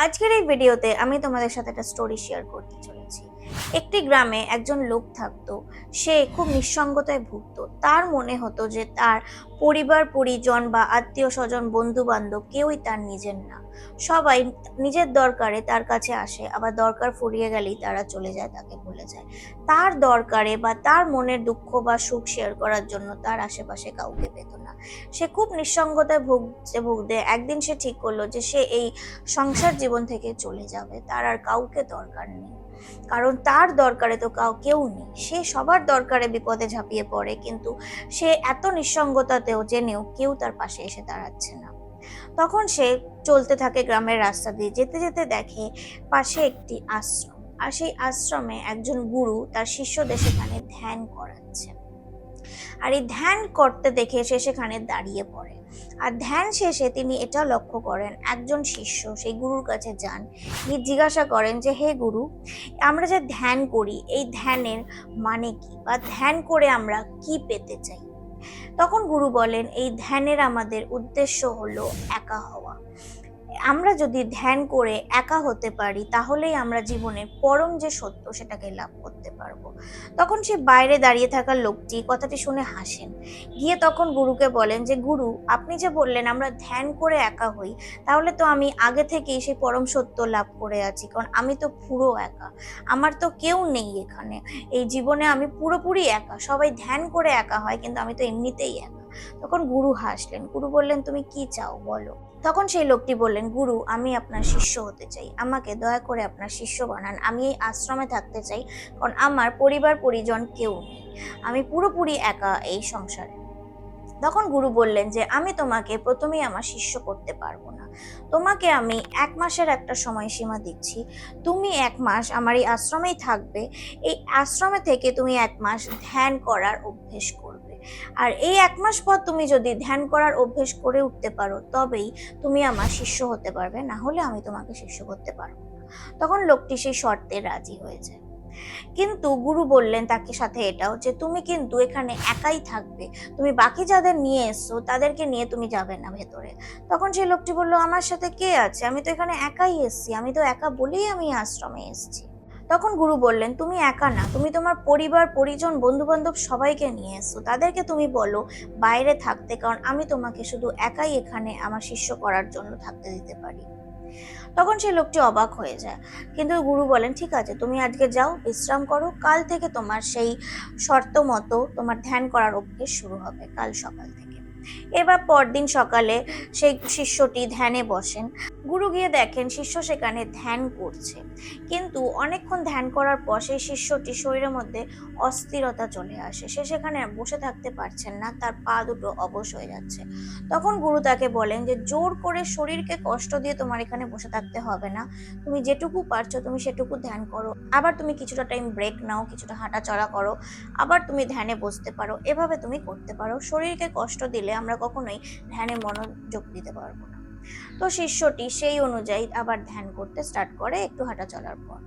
আজকের এই ভিডিওতে আমি তোমাদের সাথে একটা স্টোরি শেয়ার করতে চলেছি। একটি গ্রামে একজন লোক থাকতো। সে খুব নিঃসঙ্গতায় ভুগতো। তার মনে হতো যে তার পরিবার পরিজন বা আত্মীয় স্বজন বন্ধু বান্ধব কেউই তার নিজের না। সবাই নিজের দরকারে তার কাছে আসে, আবার দরকার ফুরিয়ে গেলেই তারা চলে যায়, তাকে ভুলে যায়। তার দরকারে বা তার মনের দুঃখ বা সুখ শেয়ার করার জন্য তার আশেপাশে কাউকে পেত না। সে খুব নিঃসঙ্গতায় ভুগতে ভুগতে একদিন সে ঠিক করলো যে সে এই সংসার জীবন থেকে চলে যাবে, তার আর কাউকে দরকার নেই। কারণ তার দরকারে তো কেউ নেই। সে সবার দরকারে বিপদে ঝাঁপিয়ে পড়ে, কিন্তু সে এত নিঃসঙ্গতাতেও জেনেও কেউ তার পাশে এসে দাঁড়াচ্ছে না। তখন সে চলতে থাকে গ্রামের রাস্তা দিয়ে, যেতে যেতে দেখে পাশে একটি আশ্রম। আর সেই আশ্রমে একজন গুরু তার শিষ্যদের সেখানে ধ্যান করাচ্ছে। আর এই ধ্যান করতে দেখে সে সেখানে দাঁড়িয়ে পড়ে। আর ধ্যান শেষে তিনি এটা লক্ষ্য করেন, একজন শিষ্য সেই গুরুর কাছে যান, গিয়ে জিজ্ঞাসা করেন যে হে গুরু, আমরা যে ধ্যান করি এই ধ্যানের মানে কি, বা ধ্যান করে আমরা কি পেতে চাই? তখন গুরু বলেন, এই ধ্যানের আমাদের উদ্দেশ্য হলো একা হওয়া। আমরা যদি ধ্যান করে একা হতে পারি তাহলেই আমরা জীবনের পরম যে সত্য সেটাকে লাভ করতে পারবো। তখন সে বাইরে দাঁড়িয়ে থাকা লোকটি কথাটি শুনে হাসেন। গিয়ে তখন গুরুকে বলেন যে গুরু, আপনি যে বললেন আমরা ধ্যান করে একা হই, তাহলে তো আমি আগে থেকেই সেই পরম সত্য লাভ করে আছি, কারণ আমি তো পুরো একা। আমার তো কেউ নেই এখানে, এই জীবনে আমি পুরোপুরি একা। সবাই ধ্যান করে একা হয়, কিন্তু আমি তো এমনিতেই একা। তখন গুরু হাসলেন। গুরু বললেন, তুমি কি চাও বলো। তখন সেই লোকটি বললেন, গুরু, আমি আপনার শিষ্য হতে চাই, আমাকে দয়া করে আপনার শিষ্য বানান। আমি এই আশ্রমে থাকতে চাই, কারণ আমার পরিবার পরিজন কেউ নেই, আমি পুরোপুরি একা এই সংসারে। তখন গুরু বললেন যে আমি তোমাকে প্রথমেই আমার শিষ্য করতে পারবো না, তোমাকে আমি 1 মাসের একটা সময়সীমা দিচ্ছি। তুমি 1 মাস আমার এই আশ্রমেই থাকবে। এই আশ্রমে থেকে তুমি 1 মাস ধ্যান করার অভ্যেস করবে। আর এই 1 মাস পর তুমি যদি ধ্যান করার অভ্যেস করে উঠতে পারো, তবেই তুমি আমার শিষ্য হতে পারবে, না হলে আমি তোমাকে শিষ্য করতে পারবো না। তখন লোকটি সেই শর্তে রাজি হয়ে যায়। কিন্তু গুরু বললেন তাকে সাথে এটাও, যে তুমি কিন্তু এখানে একাই থাকবে, তুমি বাকি যাদের নিয়ে এসছো তাদেরকে নিয়ে তুমি যাবে না ভেতরে। তখন সেই লোকটি বলল, আমার সাথে কে আছে, আমি তো এখানে একাই এসছি, আমি তো একা বলেই আমি আশ্রমে এসছি। তখন গুরু বললেন, তুমি একা না, তুমি তোমার পরিবার পরিজন বন্ধু বান্ধব সবাইকে নিয়ে এসছো, তাদেরকে তুমি বলো বাইরে থাকতে, কারণ আমি তোমাকে শুধু একাই এখানে আমার শিষ্য করার জন্য থাকতে দিতে পারি। তখন সেই লোকটি অবাক হয়ে যায়। কিন্তু গুরু বলেন, ঠিক আছে, তুমি আজকে যাও, বিশ্রাম করো, কাল থেকে তোমার সেই শর্ত মতো তোমার ধ্যান করার অভ্যেস শুরু হবে, কাল সকাল থেকে। এবার পরদিন সকালে সেই শিষ্যটি ধ্যানে বসেন। গুরু গিয়ে দেখেন শিষ্য সেখানে ধ্যান করছে, কিন্তু অনেকক্ষণ ধ্যান করার পর সেই শিষ্যটি শরীরের মধ্যে অস্থিরতা চলে আসে। সে সেখানে বসে থাকতে পারছেন না, তার পা দুটো অবশ হয়ে যাচ্ছে। তখন গুরু তাকে বলেন যে জোর করে শরীরকে কষ্ট দিয়ে তোমার এখানে বসে থাকতে হবে না, তুমি যেটুকু পারছো তুমি সেটুকু ধ্যান করো, আবার তুমি কিছুটা টাইম ব্রেক নাও, কিছুটা হাঁটাচলা করো, আবার তুমি ধ্যানে বসতে পারো, এভাবে তুমি করতে পারো। শরীরকে কষ্ট দিলে আমরা কখনোই ধ্যানে মনোযোগ দিতে পারবো না। তো শিষ্যটি সেই অনুযায়ী আবার ধ্যান করতে স্টার্ট করে একটু হাঁটা চলার পর।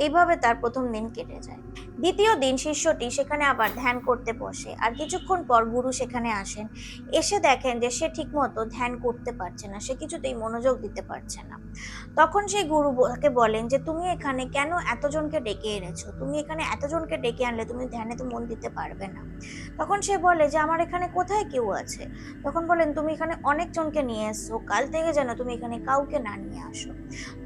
এইভাবে তার প্রথম দিন কেটে যায়। দ্বিতীয় দিন শিষ্যটি সেখানে আবার ধ্যান করতে বসে, আর কিছুক্ষণ পর গুরু সেখানে আসেন। এসে দেখেন যে সে ঠিক মতো ধ্যান করতে পারছে না, সে কিছুতেই মনোযোগ দিতে পারছে না। তখন সেই গুরু তাকে বলেন যে তুমি এখানে কেন এতজনকে ডেকে এনেছো, তুমি এখানে এতজনকে ডেকে আনলে তুমি ধ্যানে তো মন দিতে পারবে না। তখন সে বলে যে আমার এখানে কোথায় কেউ আছে। তখন বলেন, তুমি এখানে অনেকজনকে নিয়ে এসছো, কাল থেকে যেন তুমি এখানে কাউকে না নিয়ে আসো।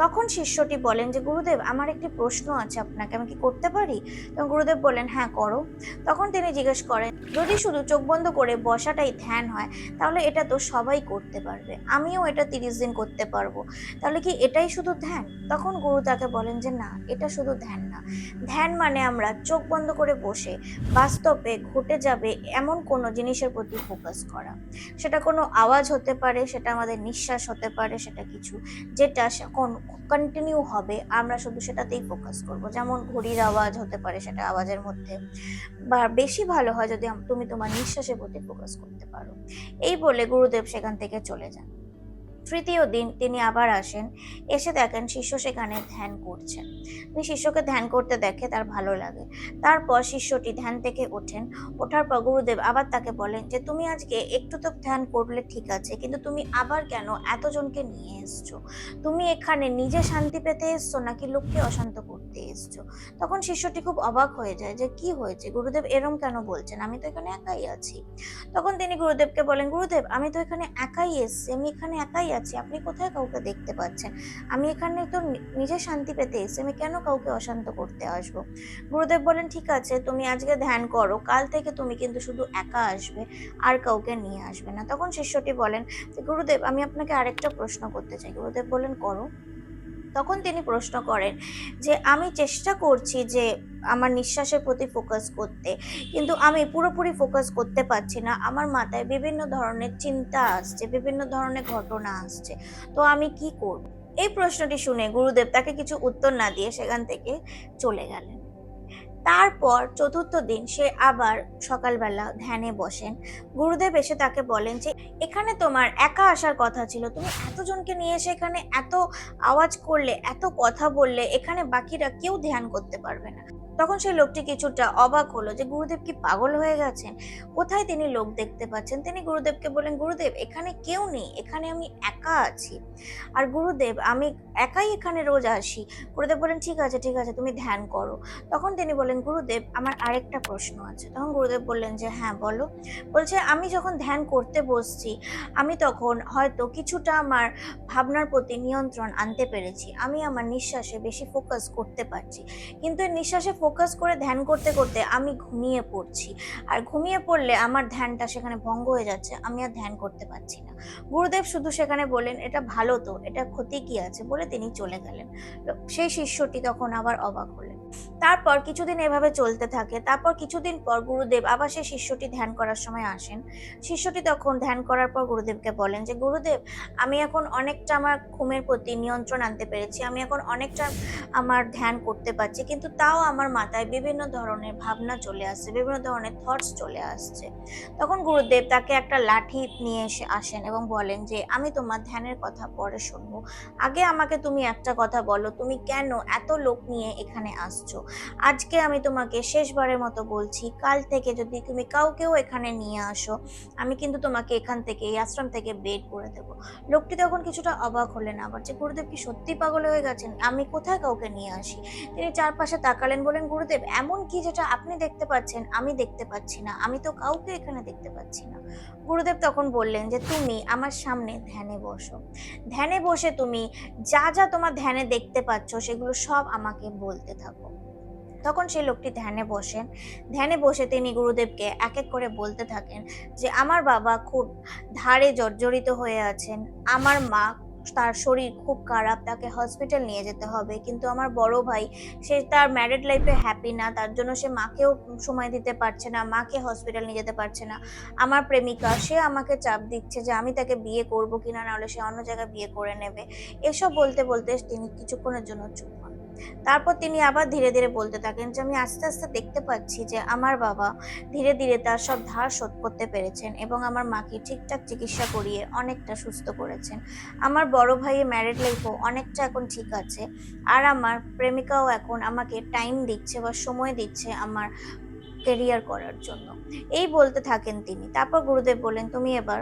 তখন শিষ্যটি বলেন যে গুরুদেব, আমার একটি প্রশ্ন আছে আপনাকে, আমি কি করতে পারি? তখন গুরুদেব বলেন, হ্যাঁ করো। তখন তিনি জিজ্ঞেস করেন, যদি শুধু চোখ বন্ধ করে বসাটাই ধ্যান হয়, তাহলে এটা তো সবাই করতে পারবে, আমিও এটা 30 দিন করতে পারবো, তাহলে কি এটাই শুধু ধ্যান? তখন গুরু তাকে বলেন যে না, এটা শুধু ধ্যান না। ধ্যান মানে আমরা চোখ বন্ধ করে বসে বাস্তবে ঘটে যাবে এমন কোনো জিনিসের প্রতি ফোকাস করা। সেটা কোনো আওয়াজ হতে পারে, সেটা আমাদের নিঃশ্বাস হতে পারে, সেটা কিছু যেটা কন্টিনিউ হবে, আমরা শুধু সেটাতেই ফোকাস করব। যেমন ঘড়ির আওয়াজ হতে পারে, সেটা আওয়াজের মধ্যে, বা বেশি ভালো হয় যদি তুমি তোমার নিঃশ্বাসের প্রতি ফোকাস করতে পারো। এই বলে গুরুদেব সেখান থেকে চলে যান। তৃতীয় দিন তিনি আবার আসেন, এসে দেখেন শিষ্য সেখানে ধ্যান করছেন। তিনি শিষ্যকে ধ্যান করতে দেখে তার ভালো লাগে। তারপর শিষ্যটি ধ্যান থেকে ওঠেন। ওঠার পর গুরুদেব আবার তাকে বলেন যে তুমি আজকে একটু তো ধ্যান করলে ঠিক আছে, কিন্তু তুমি আবার কেন এতজনকে নিয়ে এসছো? তুমি এখানে নিজে শান্তি পেতে এসছো নাকি লোককে অশান্ত করতে এসছো? তখন শিষ্যটি খুব অবাক হয়ে যায় যে কি হয়েছে, গুরুদেব এরম কেন বলছেন, আমি তো এখানে একাই আছি। তখন তিনি গুরুদেবকে বলেন, গুরুদেব আমি তো এখানে একাই এসেছি, আমি এখানে একাই আছি, আপনি কোথায় কাউকে দেখতে পাচ্ছেন? আমি এখানে তো নিজে শান্তি পেতে এসেছি, আমি কেন কাউকে অশান্ত করতে আসবো? গুরুদেব বলেন, ঠিক আছে তুমি আজকে ধ্যান করো, কাল থেকে তুমি কিন্তু শুধু একা আসবে, আর কাউকে নিয়ে আসবে না। তখন শিষ্যটি বলেন যে গুরুদেব আমি আপনাকে আরেকটা প্রশ্ন করতে চাই। গুরুদেব বলেন, করো। তখন তিনি প্রশ্ন করেন যে আমি চেষ্টা করছি যে আমার নিঃশ্বাসের প্রতি ফোকাস করতে, কিন্তু আমি পুরোপুরি ফোকাস করতে পারছি না, আমার মাথায় বিভিন্ন ধরনের চিন্তা আসছে, বিভিন্ন ধরনের ঘটনা আসছে, তো আমি কি করব? এই প্রশ্নটি শুনে গুরুদেব তাকে কিছু উত্তর না দিয়ে সেখান থেকে চলে গেলেন। তারপর চতুর্থ দিন সে আবার সকালবেলা ধ্যানে বসেন। গুরুদেব এসে তাকে বলেন যে এখানে তোমার একা আসার কথা ছিল, তুমি এতজনকে নিয়ে এসে এখানে এত আওয়াজ করলে, এত কথা বললে, এখানে বাকিরা কেউ ধ্যান করতে পারবে না। তখন সেই লোকটি কিছুটা অবাক হলো যে গুরুদেব কি পাগল হয়ে গেছেন, কোথায় তিনি লোক দেখতে পাচ্ছেন। তিনি গুরুদেবকে বলেন, গুরুদেব এখানে কেউ নেই, এখানে আমি একা আছি, আর গুরুদেব আমি একাই এখানে রোজ আসি। গুরুদেব বলেন, ঠিক আছে ঠিক আছে, তুমি ধ্যান করো। তখন তিনি বলেন, গুরুদেব আমার আরেকটা প্রশ্ন আছে। তখন গুরুদেব বললেন যে হ্যাঁ বলো। বলছে আমি যখন ধ্যান করতে বসছি, আমি তখন হয়তো কিছুটা আমার ভাবনার প্রতি নিয়ন্ত্রণ আনতে পেরেছি, আমি আমার নিঃশ্বাসে বেশি ফোকাস করতে পারছি, কিন্তু এই নিঃশ্বাসে ফোকাস করে ধ্যান করতে করতে আমি ঘুমিয়ে পড়ছি, আর ঘুমিয়ে পড়লে আমার ধ্যানটা সেখানে ভঙ্গ হয়ে যাচ্ছে, আমি আর ধ্যান করতে পারছি না। গুরুদেব শুধু সেখানে বললেন, এটা ভালো তো, এটা ক্ষতি কি আছে, বলে তিনি চলে গেলেন। সেই শিষ্যটি তখন আবার অবাক হলেন। তারপর কিছুদিন এভাবে চলতে থাকে। তারপর কিছুদিন পর গুরুদেব আবার সেই শিষ্যটি ধ্যান করার সময় আসেন। শিষ্যটি তখন ধ্যান করার পর গুরুদেবকে বলেন যে গুরুদেব আমি এখন অনেকটা আমার ঘুমের প্রতি নিয়ন্ত্রণ আনতে পেরেছি, আমি এখন অনেকটা আমার ধ্যান করতে পারছি, কিন্তু তাও আমার মাথায় বিভিন্ন ধরনের ভাবনা চলে আসছে, বিভিন্ন ধরনের থটস চলে আসছে। তখন গুরুদেব তাকে একটা লাঠি নিয়ে এসে আসেন এবং বলেন যে আমি তোমার ধ্যানের কথা পরে শুনবো, আগে আমাকে তুমি একটা কথা বলো, তুমি কেন এত লোক নিয়ে এখানে আসছো? আজকে আমি তোমাকে শেষবারের মতো বলছি, কাল থেকে যদি তুমি কাউকেও এখানে নিয়ে আসো, আমি কিন্তু তোমাকে এখান থেকে, এই আশ্রম থেকে বের করে দেবো। লোকটি তখন কিছুটা অবাক হলেন আবার যে গুরুদেব কি সত্যি পাগল হয়ে গেছেন, আমি কোথায় কাউকে নিয়ে আসি? তিনি চারপাশে তাকালেন, বলেন গুরুদেব এমন কি যেটা আপনি দেখতে পাচ্ছেন আমি দেখতে পাচ্ছি না, আমি তো কাউকে এখানে দেখতে পাচ্ছি না। গুরুদেব তখন বললেন যে তুমি আমার সামনে ধ্যানে বসো, ধ্যানে বসে তুমি যা যা তোমার ধ্যানে দেখতে পাচ্ছ সেগুলো সব আমাকে বলতে থাকো। তখন সেই লোকটি ধ্যানে বসেন। ধ্যানে বসে তিনি গুরুদেবকে এক এক করে বলতে থাকেন যে আমার বাবা খুব ধারে জর্জরিত হয়ে আছেন, আমার মা তার শরীর খুব খারাপ, তাকে হসপিটাল নিয়ে যেতে হবে, কিন্তু আমার বড় ভাই সে তার ম্যারিড লাইফে হ্যাপি না, তার জন্য সে মাকেও সময় দিতে পারছে না, মাকে হসপিটাল নিয়ে যেতে পারছে না। আমার প্রেমিকা সে আমাকে চাপ দিচ্ছে যে আমি তাকে বিয়ে করব কিনা, নাহলে সে অন্য জায়গায় বিয়ে করে নেবে। এসব বলতে বলতে তিনি কিছুক্ষণের জন্য চুপ হন। তারপর তিনি আবার ধীরে ধীরে বলতে থাকেন যে আমি আস্তে আস্তে দেখতে পাচ্ছি যে আমার বাবা ধীরে ধীরে তার সব ধার শোধ করতে পেরেছেন এবং আমার মাকে ঠিকঠাক চিকিৎসা করিয়ে অনেকটা সুস্থ করেছেন। আমার বড় ভাইয়ের ম্যারিড লাইফও অনেকটা এখন ঠিক আছে, আর আমার প্রেমিকাও এখন আমাকে টাইম দিচ্ছে বা সময় দিচ্ছে আমার কেরিয়ার করার জন্য। এই বলতে থাকেন তিনি। তারপর গুরুদেব বলেন, তুমি এবার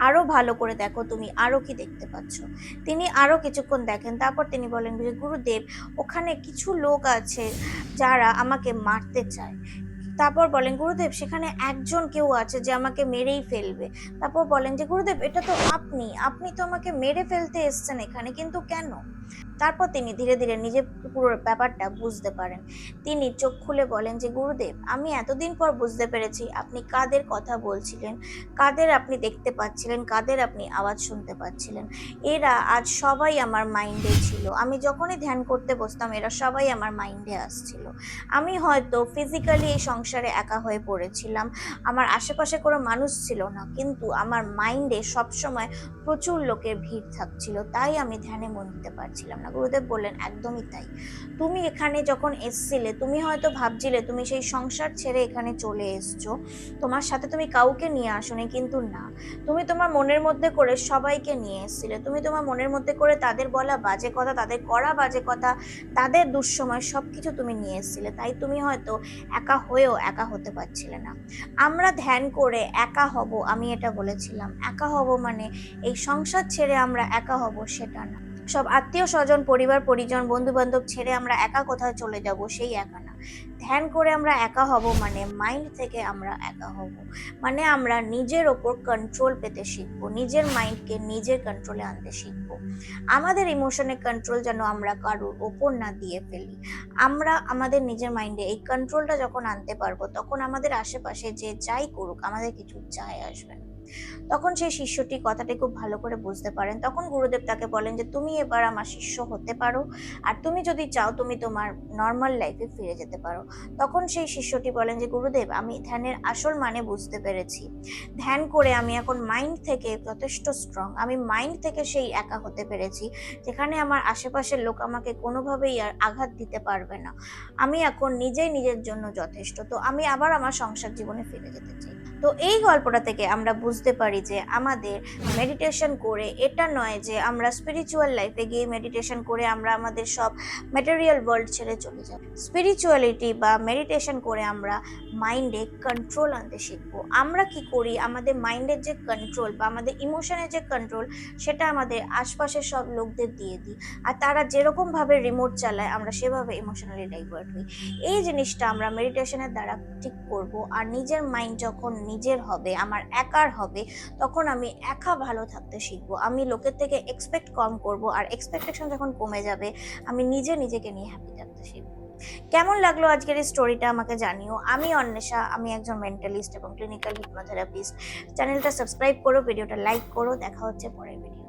আরো ভালো করে দেখো, তুমি আরো কি দেখতে পাচ্ছ। তিনি আরো কিছুক্ষণ দেখেন, তারপর তিনি বলেন যে গুরুদেব ওখানে কিছু লোক আছে যারা আমাকে মারতে চায়। তারপর বলেন গুরুদেব সেখানে একজন কেউ আছে যে আমাকে মেরেই ফেলবে। তারপর বলেন যে গুরুদেব এটা তো আপনি, আপনি তো আমাকে মেরে ফেলতে এসেছেন এখানে, কিন্তু কেন? তারপর তিনি ধীরে ধীরে নিজের পুরো ব্যাপারটা বুঝতে পারেন। তিনি চোখ খুলে বলেন যে গুরুদেব আমি এতদিন পর বুঝতে পেরেছি আপনি কাদের কথা বলছিলেন, কাদের আপনি দেখতে পাচ্ছিলেন, কাদের আপনি আওয়াজ শুনতে পাচ্ছিলেন। এরা আজ সবাই আমার মাইন্ডে ছিল, আমি যখনই ধ্যান করতে বসতাম এরা সবাই আমার মাইন্ডে আসছিল। আমি হয়তো ফিজিক্যালি এই সংসারে একা হয়ে পড়েছিলাম, আমার আশেপাশে কোনো মানুষ ছিল না, কিন্তু আমার মাইন্ডে সবসময় প্রচুর লোকের ভিড় থাকছিল, তাই আমি ধ্যানে মন দিতে পারছিলাম না। গুরুদেব বললেন একদমই তাই। তুমি এখানে যখন এসছিলে তুমি হয়তো ভাবছিলে তুমি সেই সংসার ছেড়ে এখানে চলে এসছো, তোমার সাথে তুমি কাউকে নিয়ে আসোনি, কিন্তু না, তুমি তোমার মনের মধ্যে করে সবাইকে নিয়ে এসেছিলে। তুমি তোমার মনের মধ্যে করে তাদের বলা বাজে কথা, তাদের করা বাজে কথা, তাদের দুঃসময় সবকিছু তুমি নিয়ে এসেছিলে। তাই তুমি হয়তো একা হয়েও একা হতে পারছিলে না। আমরা ধ্যান করে একা হব, আমি এটা বলেছিলাম, একা হব মানে এই সংসার ছেড়ে আমরা একা হব সেটা না, সব আত্মীয় স্বজন পরিবার পরিজন বন্ধু বান্ধব ছেড়ে আমরা একা কোথায় চলে যাব সেই একা না। ধ্যান করে আমরা একা হব মানে মাইন্ড থেকে আমরা একা হব, মানে আমরা নিজের ওপর কন্ট্রোল পেতে শিখবো, নিজের মাইন্ডকে নিজের কন্ট্রোলে আনতে শিখবো। আমাদের ইমোশনে কন্ট্রোল যেন আমরা কারোর ওপর না দিয়ে ফেলি। আমরা আমাদের নিজের মাইন্ডে এই কন্ট্রোলটা যখন আনতে পারবো, তখন আমাদের আশেপাশে যে যাই করুক আমাদের কিছু যায় আসবে না। তখন সেই শিষ্যটি কথাটি খুব ভালো করে বুঝতে পারেন। তখন গুরুদেব তাকে বলেন যে তুমি এবার আমার শিষ্য হতে পারো, আর তুমি যদি চাও তুমি তোমার নর্মাল লাইফে ফিরে যেতে পারো। তখন সেই শিষ্যটি বলেন যে গুরুদেব, আমি ধ্যানের আসল মানে বুঝতে পেরেছি। ধ্যান করে আমি এখন মাইন্ড থেকে যথেষ্ট স্ট্রং, আমি মাইন্ড থেকে সেই একা হতে পেরেছি যেখানে আমার আশেপাশের লোক আমাকে কোনোভাবেই আর আঘাত দিতে পারবে না। আমি এখন নিজেই নিজের জন্য যথেষ্ট, তো আমি আবার আমার সংসার জীবনে ফিরে যেতে চাই। তো এই গল্পটা থেকে আমরা বুঝতে পারি যে আমাদের মেডিটেশন করে এটা নয় যে আমরা স্পিরিচুয়াল লাইফে গিয়ে মেডিটেশন করে আমরা আমাদের সব ম্যাটেরিয়াল ওয়ার্ল্ড ছেড়ে চলে যাব। স্পিরিচুয়ালিটি বা মেডিটেশন করে আমরা মাইন্ডে কন্ট্রোল আনতে শিখবো। আমরা কি করি, আমাদের মাইন্ডের যে কন্ট্রোল বা আমাদের ইমোশনের যে কন্ট্রোল সেটা আমাদের আশপাশের সব লোকদের দিয়ে দিই, আর তারা যেরকম ভাবে রিমোট চালায় আমরা সেভাবে ইমোশনালি ডাইভার্ট হই। এই জিনিসটা আমরা মেডিটেশনের দ্বারা ঠিক করব। আর নিজের মাইন্ড যখন নিজের হবে, আমার একার হবে, তখন আমি একা ভালো থাকতে শিখবো। আমি লোকের থেকে এক্সপেক্ট কম করব, আর এক্সপেকটেশন যখন কমে যাবে আমি নিজেকে নিয়ে হ্যাপি থাকতে শিখবো। কেমন লাগলো আজকের এই স্টোরিটা আমাকে জানিও। আমি অন্বেষা, আমি একজন মেন্টালিস্ট এবং ক্লিনিক্যাল হিপনোথেরাপিস্ট। চ্যানেলটা সাবস্ক্রাইব করো, ভিডিওটা লাইক করো। দেখা হচ্ছে পরের ভিডিও।